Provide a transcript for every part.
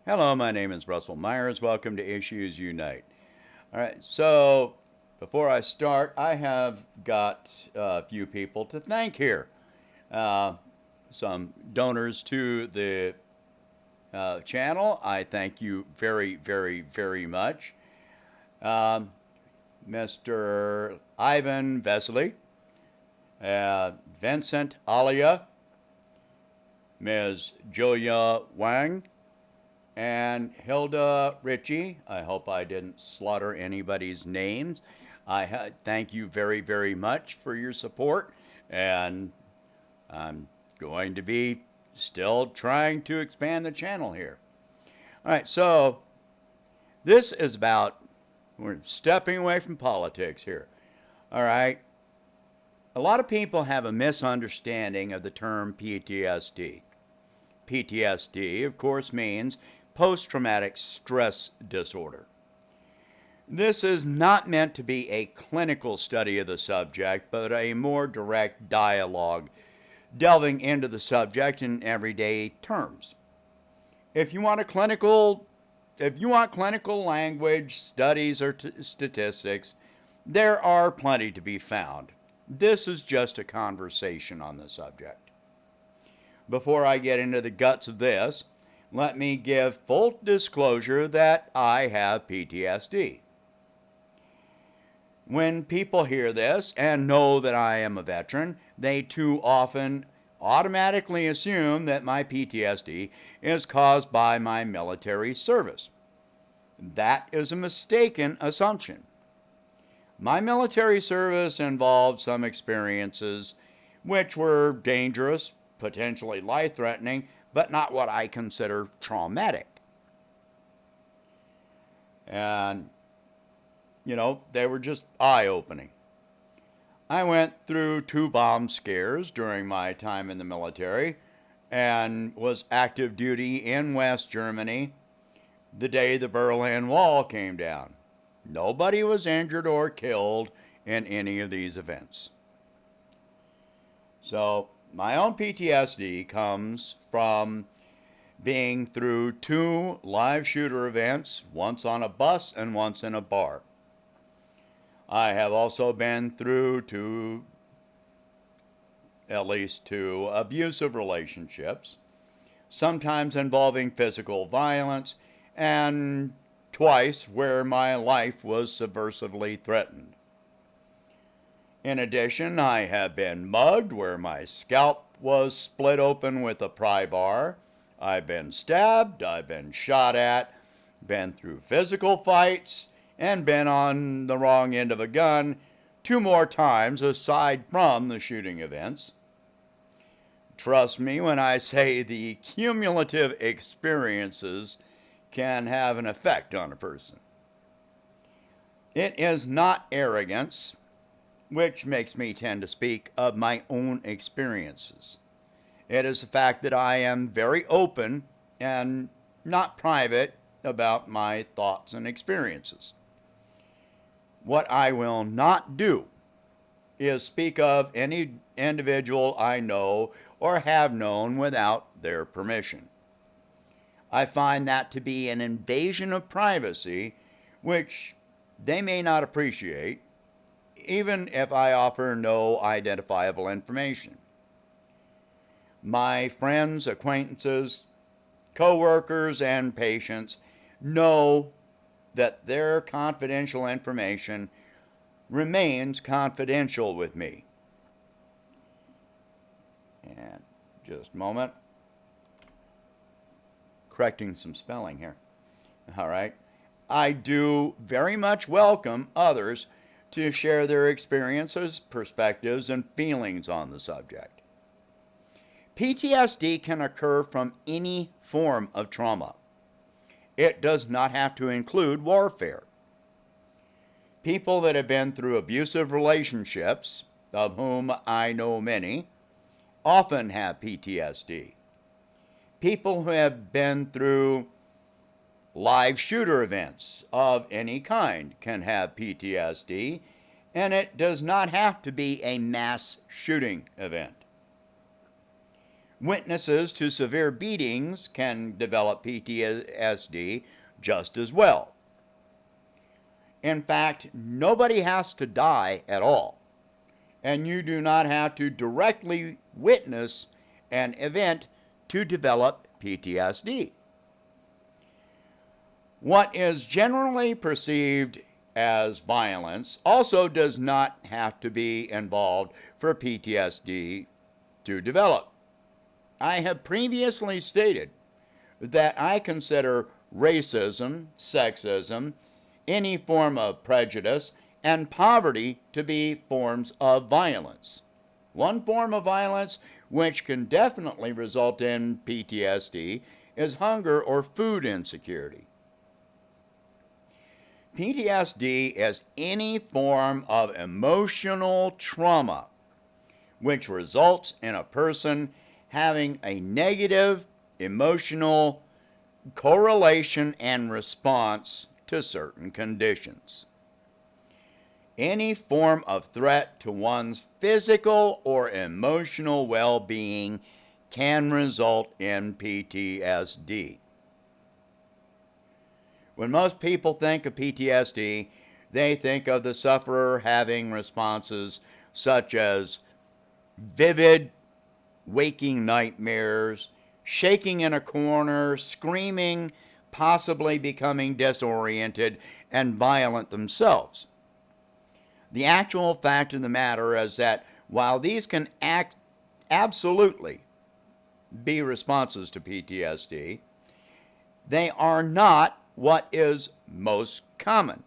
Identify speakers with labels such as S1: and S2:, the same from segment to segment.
S1: Hello, my name is Russell Myers. Welcome to Issues Unite. All right, so before I start, I have got a few people to thank here. Uh, some donors to the channel. I thank you very, very, very much. Um, Mr. Ivan Vesely, Vincent Alia, Ms. Julia Wang, and Hilda Ritchie. I hope I didn't slaughter anybody's names. Thank you very, very much for your support, and I'm going to be still trying to expand the channel here. All right, so this is about, we're stepping away from politics here. All right, a lot of people have a misunderstanding of the term PTSD. PTSD, of course, means post-traumatic stress disorder. This is not meant to be a clinical study of the subject, but a more direct dialogue delving into the subject in everyday terms. If you want clinical language, studies, or statistics, there are plenty to be found. This is just a conversation on the subject. Before I get into the guts of this, let me give full disclosure that I have PTSD. When people hear this and know that I am a veteran, they too often automatically assume that my PTSD is caused by my military service. That is a mistaken assumption. My military service involved some experiences which were dangerous, potentially life-threatening, but not what I consider traumatic. And, they were just eye-opening. I went through 2 bomb scares during my time in the military and was active duty in West Germany the day the Berlin Wall came down. Nobody was injured or killed in any of these events. So, my own PTSD comes from being through 2 live shooter events, once on a bus and once in a bar. I have also been through at least 2 abusive relationships, sometimes involving physical violence, and twice where my life was subversively threatened. In addition, I have been mugged where my scalp was split open with a pry bar. I've been stabbed, I've been shot at, been through physical fights, and been on the wrong end of a gun 2 more times aside from the shooting events. Trust me when I say the cumulative experiences can have an effect on a person. It is not arrogance, which makes me tend to speak of my own experiences. It is the fact that I am very open and not private about my thoughts and experiences. What I will not do is speak of any individual I know or have known without their permission. I find that to be an invasion of privacy, which they may not appreciate, even if I offer no identifiable information. My friends, acquaintances, co-workers, and patients know that their confidential information remains confidential with me. And just a moment. Correcting some spelling here. All right. I do very much welcome others to share their experiences, perspectives, and feelings on the subject. PTSD can occur from any form of trauma. It does not have to include warfare. People that have been through abusive relationships, of whom I know many, often have PTSD. People who have been through live shooter events of any kind can have PTSD, and it does not have to be a mass shooting event. Witnesses to severe beatings can develop PTSD just as well. In fact, nobody has to die at all, and you do not have to directly witness an event to develop PTSD. What is generally perceived as violence also does not have to be involved for PTSD to develop. I have previously stated that I consider racism, sexism, any form of prejudice, and poverty to be forms of violence. One form of violence which can definitely result in PTSD is hunger or food insecurity. PTSD is any form of emotional trauma which results in a person having a negative emotional correlation and response to certain conditions. Any form of threat to one's physical or emotional well-being can result in PTSD. When most people think of PTSD, they think of the sufferer having responses such as vivid waking nightmares, shaking in a corner, screaming, possibly becoming disoriented and violent themselves. The actual fact of the matter is that while these can absolutely be responses to PTSD, they are not what is most common.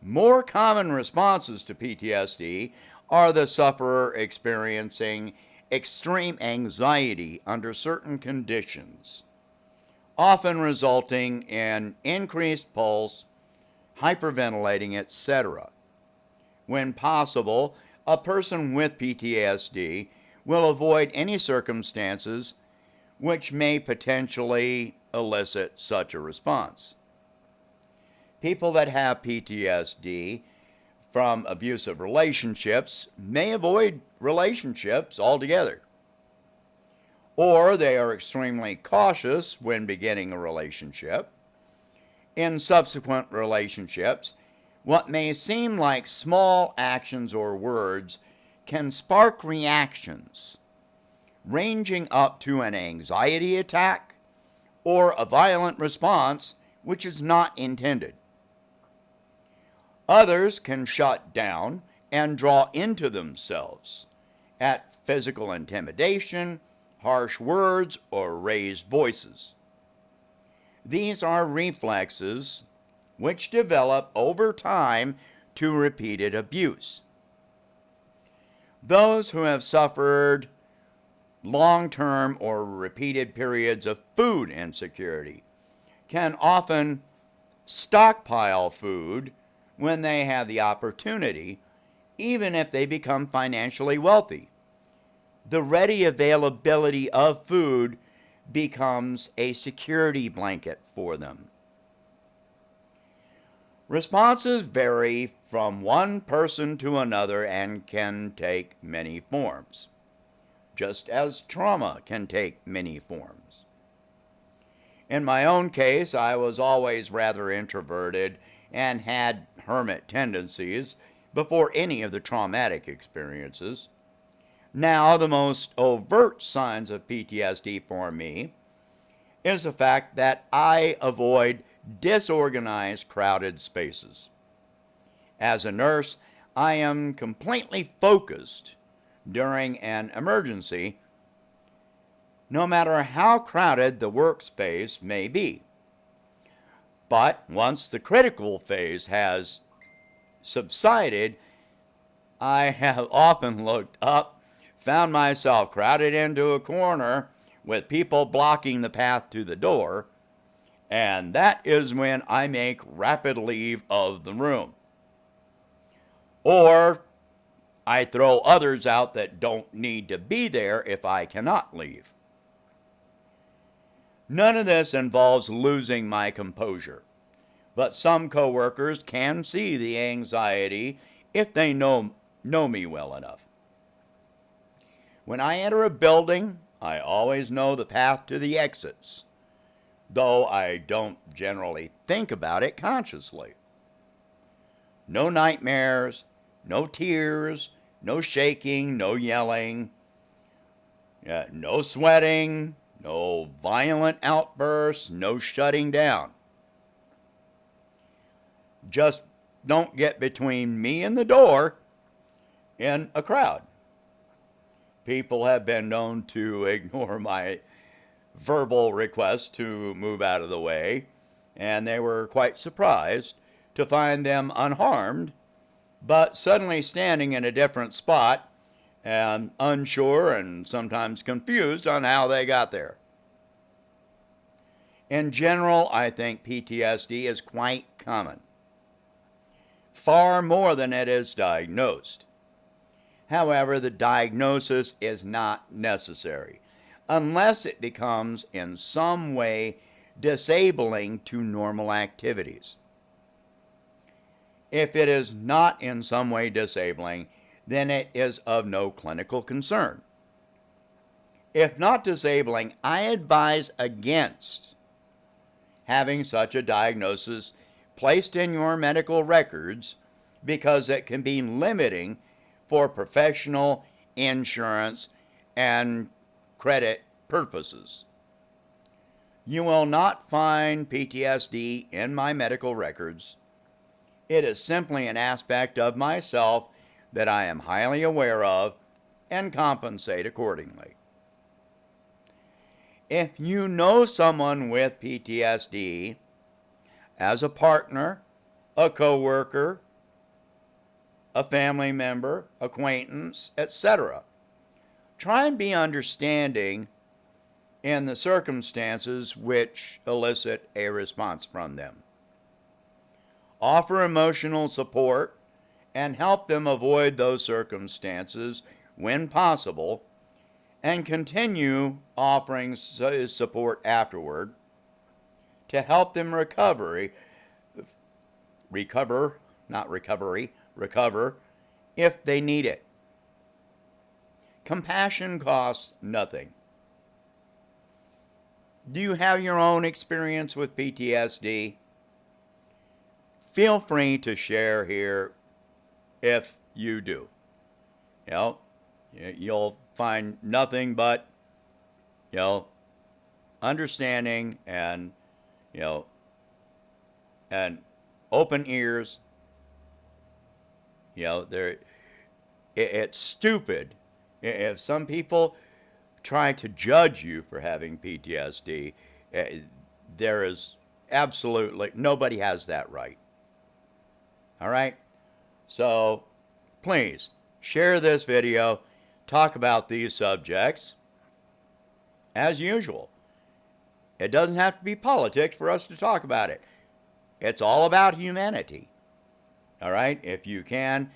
S1: More common responses to PTSD are the sufferer experiencing extreme anxiety under certain conditions, often resulting in increased pulse, hyperventilating, etc. When possible, a person with PTSD will avoid any circumstances which may potentially elicit such a response. People that have PTSD from abusive relationships may avoid relationships altogether, or they are extremely cautious when beginning a relationship. In subsequent relationships, what may seem like small actions or words can spark reactions ranging up to an anxiety attack or a violent response which is not intended. Others can shut down and draw into themselves at physical intimidation, harsh words, or raised voices. These are reflexes which develop over time to repeated abuse. Those who have suffered long-term or repeated periods of food insecurity can often stockpile food when they have the opportunity, even if they become financially wealthy. The ready availability of food becomes a security blanket for them. Responses vary from one person to another and can take many forms, just as trauma can take many forms. In my own case, I was always rather introverted and had hermit tendencies before any of the traumatic experiences. Now, the most overt signs of PTSD for me is the fact that I avoid disorganized, crowded spaces. As a nurse, I am completely focused during an emergency, no matter how crowded the workspace may be. But once the critical phase has subsided, I have often looked up, found myself crowded into a corner with people blocking the path to the door, and that is when I make rapid leave of the room. Or I throw others out that don't need to be there if I cannot leave. None of this involves losing my composure, but some coworkers can see the anxiety if they know me well enough. When I enter a building, I always know the path to the exits, though I don't generally think about it consciously. No nightmares, no tears, no shaking, no yelling, no sweating, no violent outbursts, no shutting down. Just don't get between me and the door in a crowd. People have been known to ignore my verbal request to move out of the way, and they were quite surprised to find them unharmed, but suddenly standing in a different spot and unsure and sometimes confused on how they got there. In general, I think PTSD is quite common, far more than it is diagnosed. However, the diagnosis is not necessary unless it becomes in some way disabling to normal activities. If it is not in some way disabling, then it is of no clinical concern. If not disabling, I advise against having such a diagnosis placed in your medical records because it can be limiting for professional, insurance, and credit purposes. You will not find PTSD in my medical records. It is simply an aspect of myself that I am highly aware of and compensate accordingly. If you know someone with PTSD as a partner, a coworker, a family member, acquaintance, etc., try and be understanding in the circumstances which elicit a response from them. Offer emotional support and help them avoid those circumstances when possible, and continue offering support afterward to help them recover if they need it. Compassion costs nothing. Do you have your own experience with PTSD? Feel free to share here if you do. You'll find nothing but, understanding and, and open ears. It's stupid if some people try to judge you for having PTSD. There is absolutely nobody has that right. All right? So please share this video, talk about these subjects. As usual, it doesn't have to be politics for us to talk about it. It's all about humanity. All right? If you can,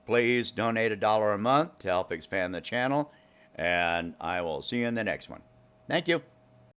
S1: please donate $1 a month to help expand the channel, and I will see you in the next one. Thank you.